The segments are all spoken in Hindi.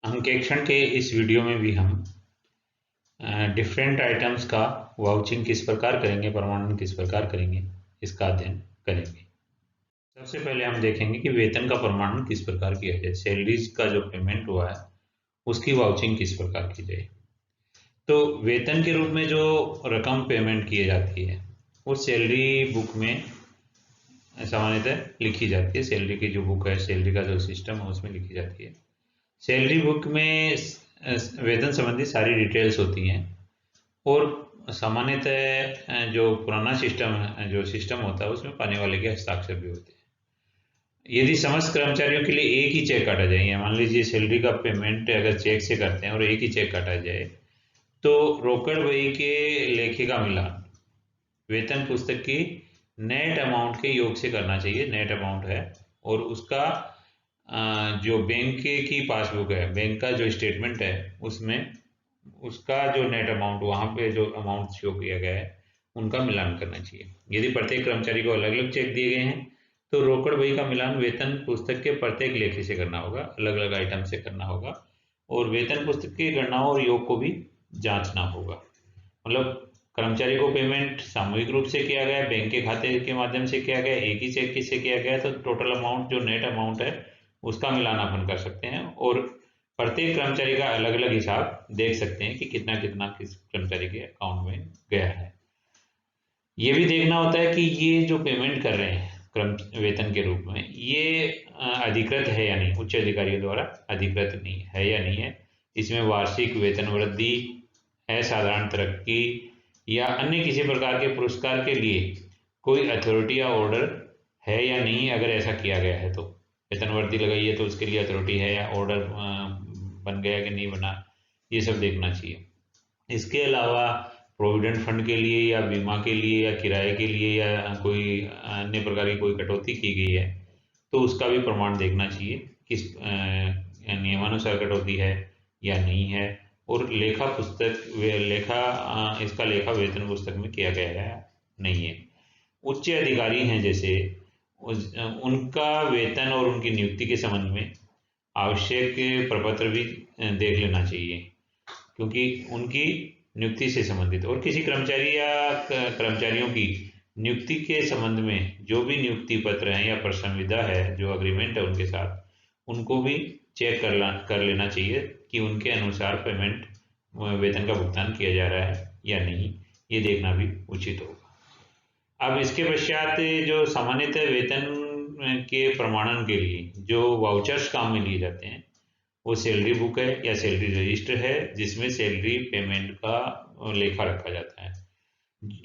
अंकेक्षण के इस वीडियो में भी हम डिफरेंट आइटम्स का वाउचिंग किस प्रकार करेंगे, प्रमाणन किस प्रकार करेंगे, इसका अध्ययन करेंगे। सबसे पहले हम देखेंगे कि वेतन का प्रमाणन किस प्रकार किया जाए। सैलरीज का जो पेमेंट हुआ है उसकी वाउचिंग किस प्रकार की जाए। तो वेतन के रूप में जो रकम पेमेंट की जाती है वो सैलरी बुक में सामान्यतः लिखी जाती है। सैलरी की जो बुक है, सैलरी का जो सिस्टम है उसमें लिखी जाती है। सैलरी बुक में वेतन संबंधी सारी डिटेल्स होती हैं और सामान्यतः जो पुराना सिस्टम है, जो सिस्टम होता है उसमें पाने वाले के हस्ताक्षर भी होते हैं। यदि समस्त कर्मचारियों के लिए एक ही चेक काटा जाए, मान लीजिए सैलरी का पेमेंट अगर चेक से करते हैं और एक ही चेक काटा जाए, तो रोकड़ बही के लेखे का मिलान वेतन पुस्तक की नेट अमाउंट के योग से करना चाहिए। नेट अमाउंट है और उसका जो बैंक की पासबुक है, बैंक का जो स्टेटमेंट है उसमें उसका जो नेट अमाउंट, वहाँ पे जो अमाउंट शो किया गया है उनका मिलान करना चाहिए। यदि प्रत्येक कर्मचारी को अलग अलग चेक दिए गए हैं तो रोकड़ बही का मिलान वेतन पुस्तक के प्रत्येक लेखे से करना होगा, अलग अलग आइटम से करना होगा और वेतन पुस्तक की गणनाओं और योग को भी जांचना होगा। मतलब कर्मचारी को पेमेंट सामूहिक रूप से किया गया, बैंक के खाते के माध्यम से किया गया, एक ही चेक किससे किया गया, तो टोटल अमाउंट जो नेट अमाउंट है उसका मिलान अपन कर सकते हैं और प्रत्येक कर्मचारी का अलग अलग हिसाब देख सकते हैं कि कितना कितना किस कर्मचारी के अकाउंट में गया है। ये भी देखना होता है कि ये जो पेमेंट कर रहे हैं कर्म वेतन के रूप में, ये अधिकृत है या नहीं, उच्च अधिकारियों द्वारा अधिकृत नहीं है या नहीं है। इसमें वार्षिक वेतन वृद्धि, असाधारण तरक्की या अन्य किसी प्रकार के पुरस्कार के लिए कोई अथॉरिटी या ऑर्डर है या नहीं। अगर ऐसा किया गया है तो वेतन वृद्धि लगाई है तो उसके लिए अथॉरिटी है या ऑर्डर बन गया कि नहीं बना, ये सब देखना चाहिए। इसके अलावा प्रोविडेंट फंड के लिए या बीमा के लिए या किराए के लिए या कोई अन्य प्रकार की कोई कटौती की गई है तो उसका भी प्रमाण देखना चाहिए, किस नियमानुसार कटौती है या नहीं है। और लेखा पुस्तक इसका लेखा वेतन पुस्तक में किया गया है नहीं है। उच्च अधिकारी हैं जैसे उनका वेतन और उनकी नियुक्ति के संबंध में आवश्यक प्रपत्र भी देख लेना चाहिए, क्योंकि उनकी नियुक्ति से संबंधित और किसी कर्मचारी या कर्मचारियों की नियुक्ति के संबंध में जो भी नियुक्ति पत्र हैं या प्रसंविदा है, जो अग्रीमेंट है उनके साथ, उनको भी चेक कर लेना चाहिए कि उनके अनुसार पेमेंट वेतन का भुगतान किया जा रहा है या नहीं, ये देखना भी उचित होगा। अब इसके पश्चात जो सामान्यतः वेतन के प्रमाणन के लिए जो वाउचर्स काम में लिए जाते हैं वो सैलरी बुक है या सैलरी रजिस्टर है, जिसमें सैलरी पेमेंट का लेखा रखा जाता है।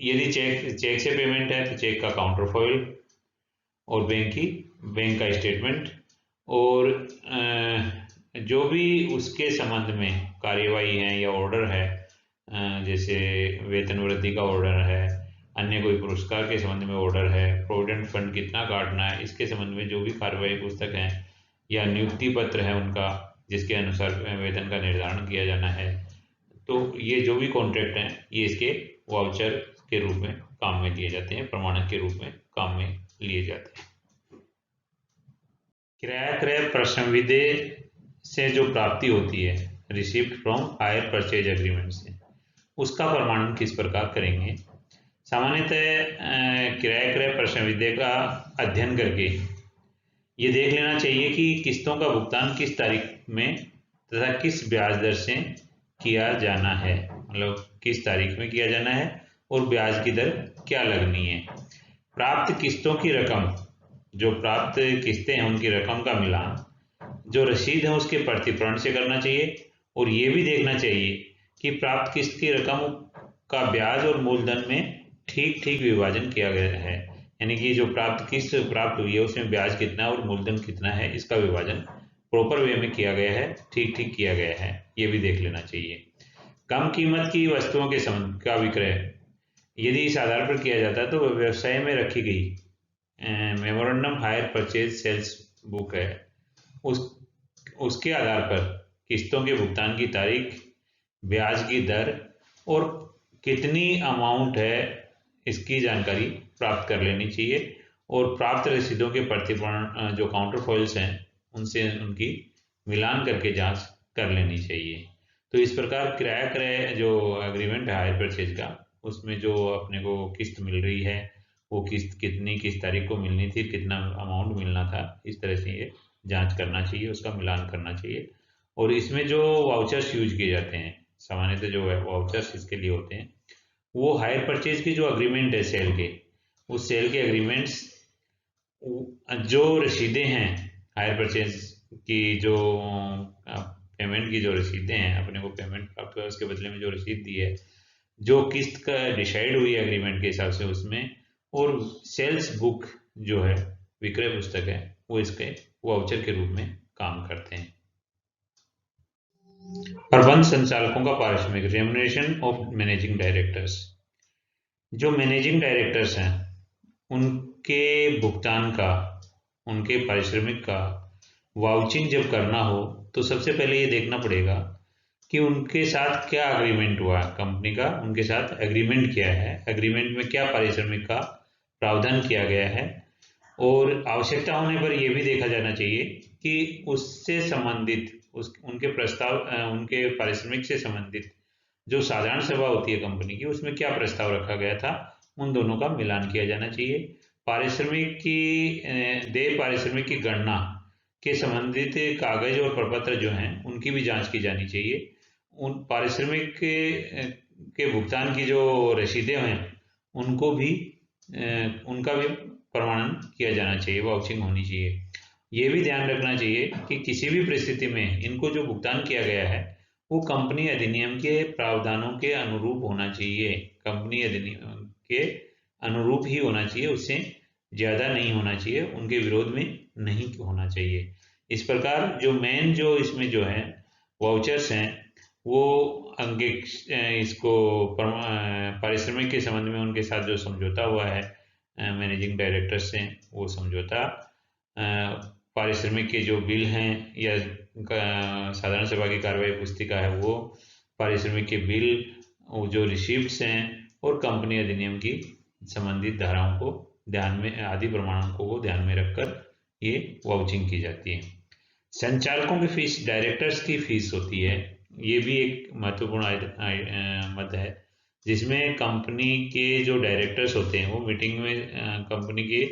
यदि चेक से पेमेंट है तो चेक का काउंटर फॉइल और बैंक का स्टेटमेंट और जो भी उसके संबंध में कार्यवाही है या ऑर्डर है, जैसे वेतन वृद्धि का ऑर्डर है, अन्य कोई पुरस्कार के संबंध में ऑर्डर है, प्रोविडेंट फंड कितना काटना है, इसके संबंध में जो भी कार्यवाही पुस्तक है या नियुक्ति पत्र है उनका, जिसके अनुसार वेतन का निर्धारण किया जाना है, तो ये जो भी कॉन्ट्रैक्ट हैं ये इसके वाउचर के रूप में काम में लिए जाते हैं, प्रमाणक के रूप में काम में लिए जाते हैं। किराया क्रय प्रसंविदे से जो प्राप्ति होती है, receipt from hire purchase agreement से, उसका प्रमाणन किस प्रकार करेंगे। सामान्यतः किराया क्रय प्रसंविदे का अध्ययन करके ये देख लेना चाहिए कि किस्तों का भुगतान किस तारीख में तथा किस ब्याज दर से किया जाना है, मतलब किस तारीख में किया जाना है और ब्याज की दर क्या लगनी है। प्राप्त किस्तों की रकम, जो प्राप्त किस्तें हैं उनकी रकम का मिलान जो रसीद है उसके प्रतिपूरण से करना चाहिए और ये भी देखना चाहिए कि प्राप्त किस्त की रकम का ब्याज और मूलधन में ठीक ठीक विभाजन किया गया है, यानी कि जो प्राप्त किस्त प्राप्त हुई है उसमें ब्याज कितना और मूलधन कितना है, इसका विभाजन प्रॉपर वे में किया गया है, ठीक ठीक किया गया है, ये भी देख लेना चाहिए। कम कीमत की वस्तुओं के संबंध का विक्रय यदि इस आधार पर किया जाता है तो व्यवसाय में रखी गई memorandum hire purchase sales book है, उस उसके आधार पर किस्तों के भुगतान की तारीख, ब्याज की दर और कितनी अमाउंट है इसकी जानकारी प्राप्त कर लेनी चाहिए और प्राप्त रसीदों के प्रतिपूरण जो काउंटर फॉइल्स हैं उनसे उनकी मिलान करके जांच कर लेनी चाहिए। तो इस प्रकार किराया क्रय जो एग्रीमेंट है हायर परचेज का, उसमें जो अपने को किस्त मिल रही है वो किस्त किस तारीख को मिलनी थी, कितना अमाउंट मिलना था, इस तरह से ये जांच करना चाहिए, उसका मिलान करना चाहिए। और इसमें जो वाउचर्स यूज किए जाते हैं, सामान्यतः जो वाउचर्स इसके लिए होते हैं, वो हायर परचेज की जो अग्रीमेंट है सेल के, उस सेल के अग्रीमेंट्स जो रसीदें हैं, हायर परचेज की जो पेमेंट की जो रसीदें हैं, अपने को पेमेंट प्राप्त हुआ उसके बदले में जो रसीद दी है, जो किस्त का डिसाइड हुई है एग्रीमेंट के हिसाब से उसमें, और सेल्स बुक जो है, विक्रय पुस्तक है, वो इसके वाउचर के रूप में काम करते हैं। प्रबंध संचालकों का पारिश्रमिक, रेम्युनरेशन ऑफ मैनेजिंग डायरेक्टर्स। जो मैनेजिंग डायरेक्टर्स हैं उनके भुगतान का, उनके पारिश्रमिक का वाउचिंग जब करना हो तो सबसे पहले ये देखना पड़ेगा कि उनके साथ क्या अग्रीमेंट हुआ, कंपनी का उनके साथ एग्रीमेंट क्या है, एग्रीमेंट में क्या पारिश्रमिक का प्रावधान किया गया है। और आवश्यकता होने पर यह भी देखा जाना चाहिए कि उससे संबंधित उनके प्रस्ताव, उनके पारिश्रमिक से संबंधित जो साधारण सभा होती है कंपनी की, उसमें क्या प्रस्ताव रखा गया था, उन दोनों का मिलान किया जाना चाहिए। पारिश्रमिक की देय पारिश्रमिक की गणना के संबंधित कागज और प्रपत्र जो हैं उनकी भी जांच की जानी चाहिए। उन पारिश्रमिक के भुगतान की जो रसीदें हैं उनको भी उनका भी प्रमाणन किया जाना चाहिए, वाउचिंग होनी चाहिए। ये भी ध्यान रखना चाहिए कि किसी भी परिस्थिति में इनको जो भुगतान किया गया है वो कंपनी अधिनियम के प्रावधानों के अनुरूप होना चाहिए, कंपनी अधिनियम के अनुरूप ही होना चाहिए, उससे ज्यादा नहीं होना चाहिए, उनके विरोध में नहीं होना चाहिए। इस प्रकार जो मेन जो इसमें जो है वाउचर्स हैं वो इसको पारिश्रमिक के संबंध में उनके साथ जो समझौता हुआ है मैनेजिंग डायरेक्टर से, वो समझौता पारिश्रमिक के जो बिल हैं या साधारण सभा की कार्रवाई पुस्तिका है, वो पारिश्रमिक के बिल, वो जो रिसिप्ट्स हैं और कंपनी अधिनियम की संबंधित धाराओं को ध्यान में, आदि प्रमाणों को ध्यान में रखकर ये वाउचिंग की जाती है। संचालकों की फीस, डायरेक्टर्स की फीस होती है, ये भी एक महत्वपूर्ण मद है, जिसमें कंपनी के जो डायरेक्टर्स होते हैं वो मीटिंग में, कंपनी के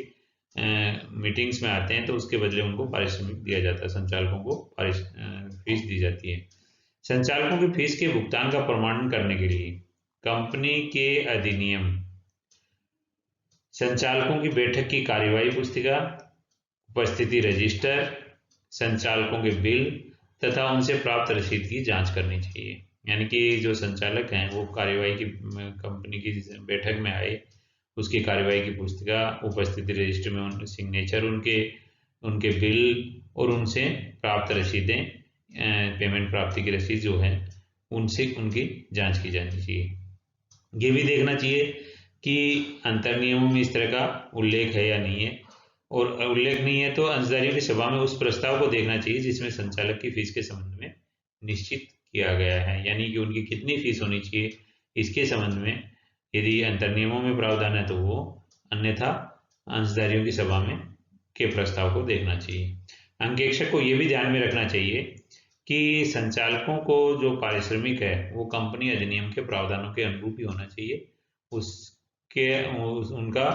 मीटिंग्स में आते हैं, तो उसके बदले उनको पारिश्रमिक दिया जाता है, संचालकों को फीस दी जाती है। संचालकों की फीस के भुगतान का प्रमाणन करने के लिए कंपनी के अधिनियम, संचालकों की बैठक की कार्यवाही पुस्तिका, उपस्थिति रजिस्टर, संचालकों के बिल तथा उनसे प्राप्त रसीद की जांच करनी चाहिए। यानी कि जो संचालक हैं वो कार्यवाही की, कंपनी की बैठक में आए, उसकी कार्यवाही की पुस्तिका, उपस्थिति रजिस्टर में उनके सिग्नेचर, उनके बिल और उनसे प्राप्त रसीदें, पेमेंट प्राप्ति की रसीद जो है, उनसे उनकी जांच की जानी चाहिए। ये भी देखना चाहिए कि अंतर्नियमों में इस तरह का उल्लेख है या नहीं है, और उल्लेख नहीं है तो अंशधारियों की सभा में उस प्रस्ताव को देखना चाहिए जिसमें संचालक की फीस के संबंध में निश्चित किया गया है, यानी कि उनकी कितनी फीस होनी चाहिए इसके संबंध में यदि अंतर्नियमों में प्रावधान है तो वो, अन्यथा अंशधारियों की सभा में के प्रस्ताव को देखना चाहिए। अंकेक्षक को यह भी ध्यान में रखना चाहिए कि संचालकों को जो पारिश्रमिक है वो कंपनी अधिनियम के प्रावधानों के अनुरूप ही होना चाहिए, उनका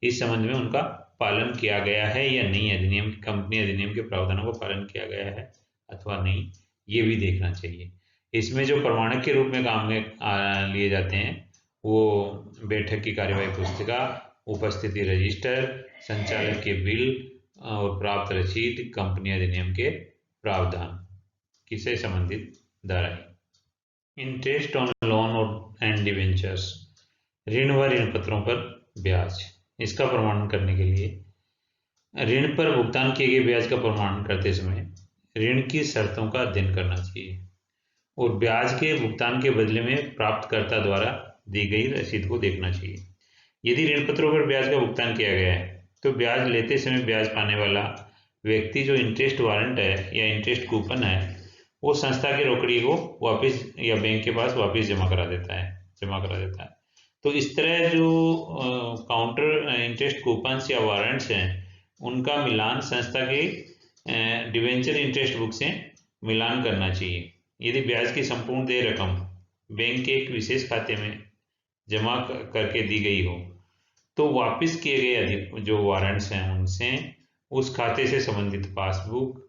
इस संबंध में उनका पालन किया गया है या नहीं, अधिनियम, कंपनी अधिनियम के प्रावधानों का पालन किया गया है अथवा नहीं, ये भी देखना चाहिए। इसमें जो प्रमाणक के रूप में काम में लिए जाते हैं वो बैठक की कार्यवाही पुस्तिका, उपस्थिति रजिस्टर, संचालक के बिल और प्राप्त रसीद, कंपनी अधिनियम के प्रावधान किसे संबंधित धाराएं। इंटरेस्ट ऑन लोन और एंड डिवेंचर्स, ऋण व ऋण पत्रों पर ब्याज, इसका प्रमाणन करने के लिए ऋण पर भुगतान किए गए ब्याज का प्रमाणन करते समय ऋण की शर्तों का अध्ययन करना चाहिए और ब्याज के भुगतान के बदले में प्राप्तकर्ता द्वारा दी गई रसीद को देखना चाहिए। यदि ऋण पत्रों पर ब्याज का भुगतान किया गया है तो ब्याज लेते समय ब्याज पाने वाला व्यक्ति जो इंटरेस्ट वारंट है या इंटरेस्ट कूपन है वो संस्था की रोकड़ी को वापस या बैंक के पास वापस जमा करा देता है। तो इस तरह जो काउंटर इंटरेस्ट कूपन्स या वारंट्स हैं उनका मिलान संस्था के डिवेंचर इंटरेस्ट बुक से मिलान करना चाहिए। यदि ब्याज की संपूर्ण देय रकम बैंक के एक विशेष खाते में जमा करके दी गई हो तो वापस किए गए जो वारंट्स हैं उनसे उस खाते से संबंधित पासबुक,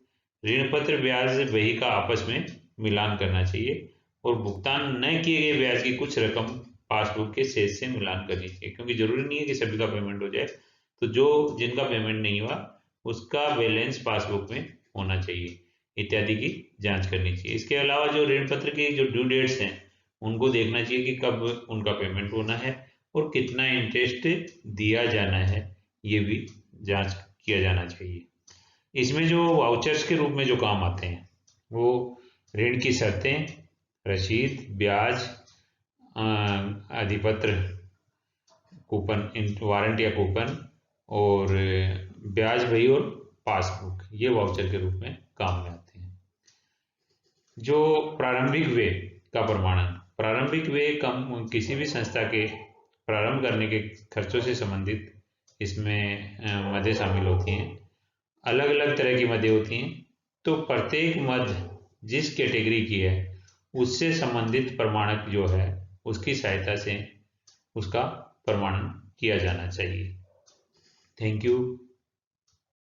ऋण पत्र, ब्याज बही का आपस में मिलान करना चाहिए और भुगतान न किए गए ब्याज की कुछ रकम पासबुक के शेष से मिलान करनी चाहिए, क्योंकि जरूरी नहीं है कि सभी का पेमेंट हो जाए। तो जो जिनका पेमेंट नहीं हुआ उसका बैलेंस पासबुक में होना चाहिए इत्यादि की जांच करनी चाहिए। इसके अलावा जो ऋण पत्र की जो ड्यू डेट्स हैं उनको देखना चाहिए कि कब उनका पेमेंट होना है और कितना इंटरेस्ट दिया जाना है, ये भी जांच किया जाना चाहिए। इसमें जो वाउचर्स के रूप में जो काम आते हैं वो ऋण की शर्तें, रसीद, ब्याज, अधिपत्र, कूपन, वारंट या कूपन और ब्याज बही और पासबुक, ये वाउचर के रूप में काम में आते हैं। जो प्रारंभिक व्यय का प्रमाणन, प्रारंभिक व्यय कम किसी भी संस्था के प्रारंभ करने के खर्चों से संबंधित इसमें मदें शामिल होती हैं। अलग अलग तरह की मदें होती हैं, तो प्रत्येक मद जिस कैटेगरी की है उससे संबंधित प्रमाणक जो है उसकी सहायता से उसका प्रमाणन किया जाना चाहिए। Thank you.